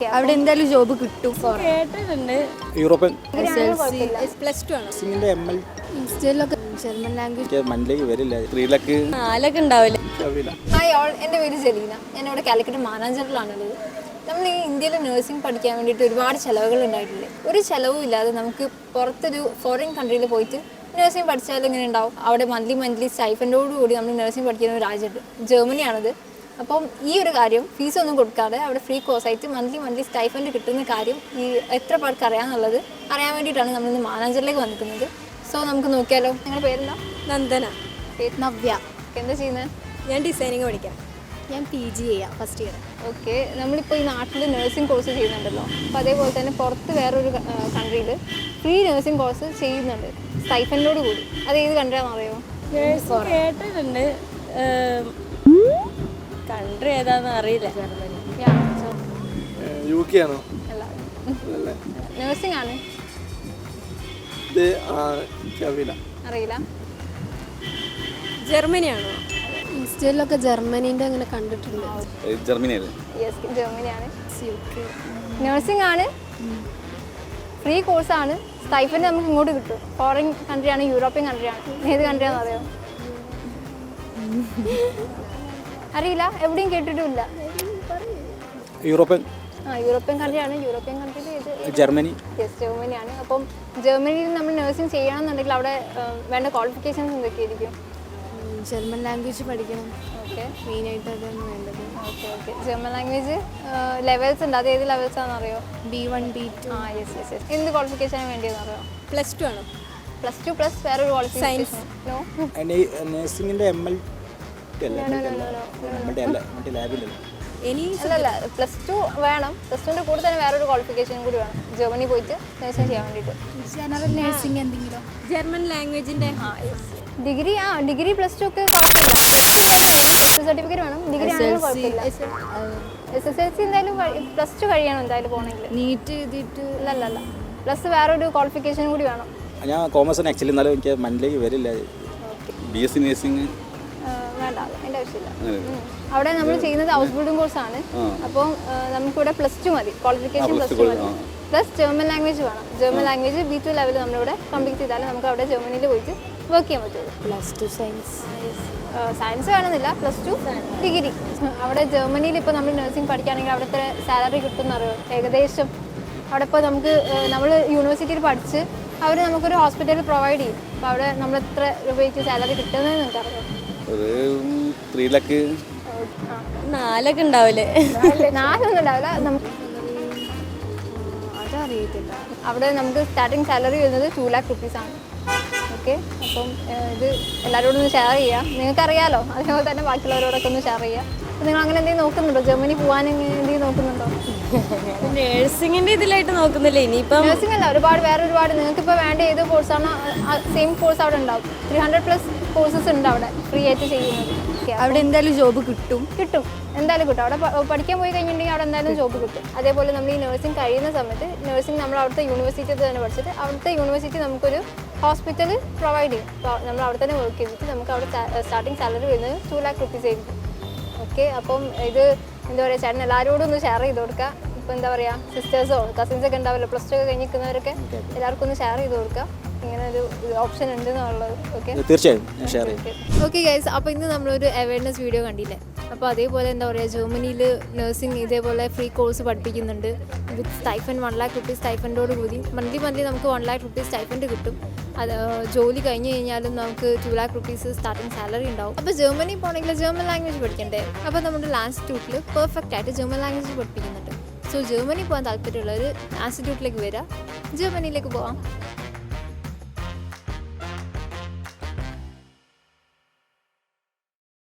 അവിടെ എന്തായാലും ജോബ് കിട്ടും. കേട്ടിട്ടുണ്ട്. യൂറോപ്യൻ +2 ആണ്. ഇൻസ്റ്റയിലൊക്കെ ജർമ്മൻ ലാംഗ്വേജ് മനിലേക്ക് വരില്ല. 3 ലക്ക് 4 ഉണ്ടാവില്ല. ഹായ് ഓൾ, എൻ്റെ പേര് ജലീന. ഞാനിവിടെ കാലിക്കറ്റ് മാനാഞ്ചറിലാണുള്ളത്. നമ്മൾ ഈ ഇന്ത്യയിൽ നഴ്സിംഗ് പഠിക്കാൻ വേണ്ടിയിട്ട് ഒരുപാട് ചിലവുകൾ ഉണ്ടായിട്ടില്ലേ? ഒരു ചിലവും ഇല്ലാതെ നമുക്ക് പുറത്തൊരു ഫോറിൻ കൺട്രിയിൽ പോയിട്ട് നഴ്സിംഗ് പഠിച്ചാൽ എങ്ങനെ ഉണ്ടാവും? അവിടെ മന്ത്ലി സ്റ്റൈഫൻഡോടുകൂടി നമ്മൾ നഴ്സിംഗ് പഠിക്കുന്ന ഒരു രാജ്യമുണ്ട്, ജർമ്മനിയാണത്. അപ്പം ഈ ഒരു കാര്യം ഫീസൊന്നും കൊടുക്കാതെ അവിടെ ഫ്രീ കോഴ്സായിട്ട് മന്ത്ലി സ്റ്റൈഫൻഡ് കിട്ടുന്ന കാര്യം ഈ എത്ര പേർക്ക് അറിയാമെന്നുള്ളത് അറിയാൻ വേണ്ടിയിട്ടാണ് നമ്മളിന്ന് മാനാഞ്ചറിലേക്ക് വന്നിരിക്കുന്നത്. സോ നമുക്ക് നോക്കിയാലോ. നിങ്ങളുടെ പേരെന്താ? നന്ദന. നവ്യ. എന്താ ചെയ്യുന്നത്? ഞാൻ ഡിസൈനിങ് പഠിക്കാം. ഞാൻ PG ചെയ്യാം, ഫസ്റ്റ് ഇയർ. ഓക്കെ, നമ്മളിപ്പോൾ ഈ നാട്ടിൽ നഴ്സിംഗ് കോഴ്സ് ചെയ്യുന്നുണ്ടല്ലോ. അപ്പോൾ അതേപോലെ തന്നെ പുറത്ത് വേറൊരു കൺട്രിയിൽ ഫ്രീ നഴ്സിംഗ് കോഴ്സ് ചെയ്യുന്നുണ്ട് സ്റ്റൈഫൻഡോട് കൂടി. അത് ഏത് കൺട്രിയാണെന്ന് അറിയുമോ? കേട്ടിട്ടുണ്ട്. കൺട്രി ഏതാന്ന് അറിയില്ല. UK ആണോ? അല്ല, നഴ്സിംഗ് ആണ്. അറിയില്ല. ജർമ്മനിയാണോ? ഇൻസ്റ്റയിലൊക്കെ ജർമ്മനീൻ്റെ അങ്ങനെ കണ്ടിട്ടുണ്ട്. ജർമ്മനിയല്ലേ? യെസ്, ജർമ്മനിയാണ്. നഴ്സിംഗ് ആണ്, ഫ്രീ കോഴ്സാണ്, സ്റ്റൈഫൻഡ് നമുക്ക് ഇങ്ങോട്ട് കിട്ടും. ഫോറിൻ കൺട്രിയാണ്, യൂറോപ്യൻ കൺട്രിയാണ്. ഏത് കൺട്രിയാണെന്ന് അറിയോ? അറിയില്ല, എവിടെയും കേട്ടിട്ടുമില്ല. യൂറോപ്യൻ യൂറോപ്യൻ കൺട്രിയാണ്. യൂറോപ്യൻ കൺട്രിയിൽ ജർമ്മനി. യെസ്, ജർമ്മനിയാണ്. അപ്പം ജർമ്മനിയിൽ നമ്മൾ നഴ്സിംഗ് ചെയ്യണമെന്നുണ്ടെങ്കിൽ അവിടെ വേണ്ട ക്വാളിഫിക്കേഷൻസ് എന്തൊക്കെയായിരിക്കും? ജർമ്മൻ ലാംഗ്വേജ് പഠിക്കണം. ഓക്കെ, മെയിനായിട്ട് അതാണ് വേണ്ടത്. ഓക്കെ. ജർമ്മൻ ലാംഗ്വേജ് ലെവൽസ് ഉണ്ട്. അത് ഏത് ലെവൽസ് ആണെന്ന് അറിയോ? B1 B2. യെസ്. എന്ത് ക്വാളിഫിക്കേഷനാണ് വേണ്ടിയെന്ന് അറിയോ? +2 ആണോ? +2 വേറൊരു ക്വാളിഫിക്കേഷൻ? നോ. നഴ്സിംഗിന്റെ ML ലാബിലല്ലേ? അല്ലല്ല, +2 വേണം. +2ൻ്റെ കൂടെ തന്നെ വേറൊരു ക്വാളിഫിക്കേഷനും കൂടി വേണം ജർമ്മനി പോയിട്ട് നഴ്സിംഗ് ചെയ്യാൻ വേണ്ടിയിട്ട്. ജനറൽ നഴ്സിംഗ് എന്തെങ്കിലും. ജർമ്മൻ ലാംഗ്വേജിന്റെ ഡിഗ്രി ഡിഗ്രി +2 ഒക്കെ കുഴപ്പമില്ല. സർട്ടിഫിക്കറ്റ് വേണം. ഡിഗ്രി ആണെങ്കിലും കുഴപ്പമില്ല. SSLC എന്തായാലും +2 കഴിയണം എന്തായാലും പോകണമെങ്കിൽ. നീറ്റ് എഴുതിയിട്ട് അല്ല, പ്ലസ് വേറൊരു ക്വാളിഫിക്കേഷനും കൂടി വേണം. ഞാൻ കോമേഴ്സാണ് ആക്ച്വലി, എന്നാലും എനിക്ക് മനിലേക്ക് വരില്ല. BSc നഴ്സിംഗ് വേണ്ട, അതിൻ്റെ ആവശ്യമില്ല. അവിടെ നമ്മൾ ചെയ്യുന്നത് ഹൗസ് ബിൽഡിംഗ് കോഴ്സാണ്. അപ്പോൾ നമുക്കിവിടെ +2 മതി, ക്വാളിഫിക്കേഷൻ +2 മതി. പ്ലസ് ജർമ്മൻ ലാംഗ്വേജ് വേണം. ജർമ്മൻ ലാംഗ്വേജ് B2 ലെവൽ നമ്മളിവിടെ കംപ്ലീറ്റ് ചെയ്താൽ നമുക്ക് അവിടെ ജർമ്മനിയിൽ പോയിട്ട് വർക്ക് ചെയ്യാൻ പറ്റുള്ളൂ. +2 സയൻസ്. സയൻസ് വേണമെന്നില്ല, +2 ഡിഗ്രി. അവിടെ ജർമ്മനിയിൽ ഇപ്പോൾ നമ്മൾ നഴ്സിംഗ് പഠിക്കുകയാണെങ്കിൽ അവിടുത്തെ സാലറി കിട്ടുമെന്ന് അറിയോ? ഏകദേശം അവിടെ ഇപ്പോൾ നമുക്ക് നമ്മൾ യൂണിവേഴ്സിറ്റിയിൽ പഠിച്ച് അവർ നമുക്കൊരു ഹോസ്പിറ്റലിൽ പ്രൊവൈഡ് ചെയ്യും. അപ്പോൾ അവിടെ നമ്മൾ എത്ര രൂപയ്ക്ക് സാലറി കിട്ടുന്നത് നിങ്ങൾക്ക് അറിയാം? ഒരു 3 ലക്ക് 4 ഉണ്ടാവില്ലേ? 4 ഒന്നും ഉണ്ടാവില്ല. നമുക്ക് അതറിയത്തില്ല. അവിടെ നമുക്ക് സ്റ്റാർട്ടിങ് സാലറി വരുന്നത് 2 lakh rupees ആണ്. ഓക്കെ, അപ്പം ഇത് എല്ലാവരോടും ഒന്ന് ഷെയർ ചെയ്യാം. നിങ്ങൾക്കറിയാലോ, അതേപോലെ തന്നെ ബാക്കിയുള്ളവരോടൊക്കെ ഒന്ന് ഷെയർ ചെയ്യാം. അപ്പോൾ നിങ്ങൾ അങ്ങനെ എന്തെങ്കിലും നോക്കുന്നുണ്ടോ? ജർമ്മനി പോകാൻ എന്തെങ്കിലും നോക്കുന്നുണ്ടോ? നഴ്സിംഗിന്റെ ഇതിലായിട്ട് നോക്കുന്നില്ല. ഇനിയിപ്പം നഴ്സിംഗ് അല്ല, വേറെ ഒരുപാട് നിങ്ങൾക്കിപ്പോൾ വേണ്ട ഏത് കോഴ്സാണോ സെയിം കോഴ്സ് അവിടെ ഉണ്ടാവും. 300+ കോഴ്സസ് ഉണ്ട് അവിടെ ഫ്രീ ആയിട്ട് ചെയ്യുന്നത്. അവിടെ എന്തായാലും ജോബ് കിട്ടും. എന്തായാലും കിട്ടും. അവിടെ പഠിക്കാൻ പോയി കഴിഞ്ഞിട്ടുണ്ടെങ്കിൽ അവിടെ എന്തായാലും ജോബ് കിട്ടും. അതേപോലെ നമ്മൾ ഈ നഴ്സിംഗ് കഴിയുന്ന സമയത്ത് നഴ്സിംഗ് നമ്മൾ അവിടുത്തെ യൂണിവേഴ്സിറ്റിയിൽ തന്നെ പഠിച്ചിട്ട് അവിടുത്തെ യൂണിവേഴ്സിറ്റി നമുക്കൊരു ഹോസ്പിറ്റൽ പ്രൊവൈഡ് ചെയ്യും. അപ്പോൾ നമ്മൾ അവിടെ തന്നെ വർക്ക് ചെയ്തിട്ട് നമുക്ക് അവിടെ സ്റ്റാർട്ടിങ് സാലറി വരുന്നത് 2 lakh rupees ആയിരിക്കും. ഓക്കെ, അപ്പം ഇത് എന്താ പറയുക, ചേട്ടൻ എല്ലാവരോടും ഒന്ന് ഷെയർ ചെയ്ത് കൊടുക്കുക. ഇപ്പോൾ എന്താ പറയുക, സിസ്റ്റേഴ്സോ കസിൻസൊക്കെ ഉണ്ടാവില്ല, +2 ഒക്കെ കഴിഞ്ഞിരിക്കുന്നവരൊക്കെ എല്ലാവർക്കും ഒന്ന് ഷെയർ ചെയ്ത് കൊടുക്കുക. ഇങ്ങനെ ഒരു ഓപ്ഷൻ ഉണ്ട് എന്നുള്ളത്. ഓക്കെ, തീർച്ചയായും. ഓക്കെ ഗൈസ്, അപ്പോൾ ഇന്ന് നമ്മളൊരു അവയർനെസ് വീഡിയോ കണ്ടില്ലേ? അപ്പോൾ അതേപോലെ എന്താ പറയുക, ജർമ്മനിയിൽ നഴ്സിംഗ് ഇതേപോലെ ഫ്രീ കോഴ്സ് പഠിപ്പിക്കുന്നുണ്ട് വിത്ത് സ്റ്റൈഫൻഡ് 1 lakh rupees സ്റ്റൈഫൻഡോട് കൂടി. മന്ത്ലി നമുക്ക് 1 lakh rupees സ്റ്റൈഫൻഡ് കിട്ടും. അത് ജോലി കഴിഞ്ഞ് കഴിഞ്ഞാലും നമുക്ക് 2 lakh rupees സ്റ്റാർട്ടിങ് സാലറി ഉണ്ടാവും. അപ്പോൾ ജർമ്മനി പോകണമെങ്കിൽ ജർമ്മൻ ലാംഗ്വേജ് പഠിക്കണ്ടേ? അപ്പോൾ നമ്മുടെ ഇൻസ്റ്റിറ്റ്യൂട്ടിൽ പെർഫെക്റ്റ് ആയിട്ട് ജർമ്മൻ ലാംഗ്വേജ് പഠിപ്പിക്കുന്നുണ്ട്. സോ ജർമ്മനി പോകാൻ താല്പര്യമുള്ളവർ ഇൻസ്റ്റിറ്റ്യൂട്ടിലേക്ക് വരിക, ജർമ്മനിയിലേക്ക് പോകാം.